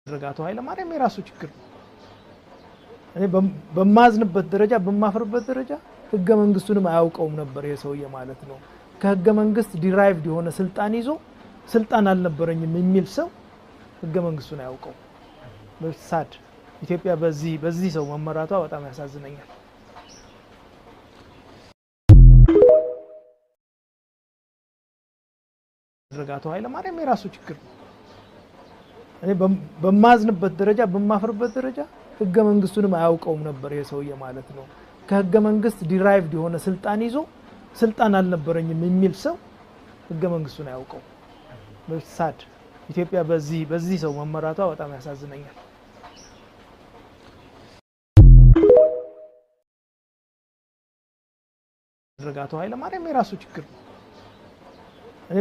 ረጋቱ ኃይለ ማርያም የራሱ ችግር ነው። እኔ በማዝንበት ደረጃ በማፈርበት ደረጃ ህገ መንግስቱንም አያውቀውም ነበር የሰውዬ ማለት ነው። ከህገ መንግስት ዲራይቭድ የሆነ ስልጣን ይዞ ስልጣን አልነበረኝም የሚል ሰው ህገ መንግስቱን አያውቀው። በሳድ ኢትዮጵያ በዚህ ሰው መመራቷ በጣም ያሳዝነኛል። ረጋቱ ኃይለ ማርያም የራሱ ችግር ነው። እኔ በማዝንበት ደረጃ በማፈርበት ደረጃ ህገ መንግስቱንም አያውቀውም ነበር የሰውዬ ማለት ነው። ከህገ መንግስት ዲራይቭድ የሆነ ስልጣን ይዞ ስልጣን አልነበረኝም የሚል ሰው ህገ መንግስቱን አያውቀው። በሳድ ኢትዮጵያ በዚህ ሰው መመራቷ በጣም ያሳዝነኛል። ረጋቱ ኃይለ ማርያም የራሱ ችግር ነው። እኔ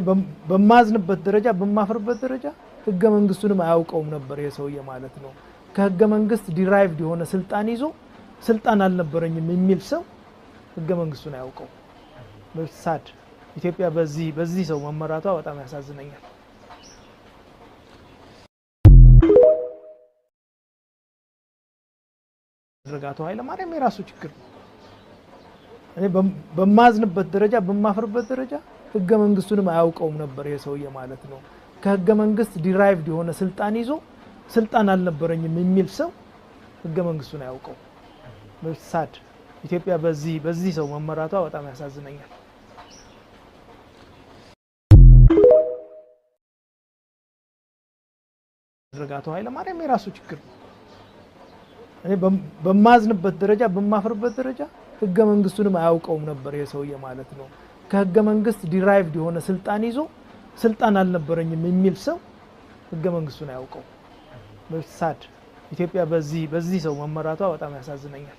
በማዝንበት ደረጃ በማፈርበት ደረጃ ህገ መንግስቱንም አያውቀውም ነበር የሰውዬ ማለት ነው። ከህገ መንግስት ዲራይቭድ የሆነ ስልጣን ይዞ ስልጣን አልነበረኝም የሚል ሰው ህገ መንግስቱን አያውቀው። በሳድ ኢትዮጵያ በዚህ ሰው መመራቷ በጣም ያሳዝነኛል። ረጋቱ ኃይለ ማርያም የራሱ ችግር ነው። እኔ በማዝንበት ደረጃ በማፈርበት ደረጃ ህገ መንግስቱንም አያውቀውም ነበር የሰውዬ ማለት ነው። ከህገ መንግስት ዲራይቭድ የሆነ ስልጣን ይዞ ስልጣን አልነበረኝም የሚል ሰው ህገ መንግስቱን አያውቀው። በሳድ ኢትዮጵያ በዚህ ሰው መመራቷ በጣም ያሳዝነኛል። ረጋቱ ኃይለ ማርያም የራሱ ችግር ነው። እኔ በማዝንበት ደረጃ በማፈርበት ደረጃ ህገ መንግስቱንም አያውቀውም ነበር የሰውዬ ማለት ነው። ከህገ መንግስት ዲራይቭድ የሆነ ስልጣን ይዞ ስልጣን አልነበረኝም የሚል ሰው ህገ መንግስቱን አያውቀው። በሳድ ኢትዮጵያ በዚህ ሰው መመራቷ በጣም ያሳዝነኛል። ረጋቱ ኃይለ ማርያም የራሱ ችግር ነው። እኔ በማዝንበት ደረጃ በማፈርበት ደረጃ ህገ መንግስቱንም አያውቀውም ነበር የሰውዬ ማለት ነው። ከህገ መንግስት ዲራይቭድ የሆነ ስልጣን ይዞ ስልጣን አልነበረኝም የሚል ሰው ህገ መንግስቱን አያውቀው። በሳድ ኢትዮጵያ በዚህ ሰው መመራቷ በጣም ያሳዝነኛል።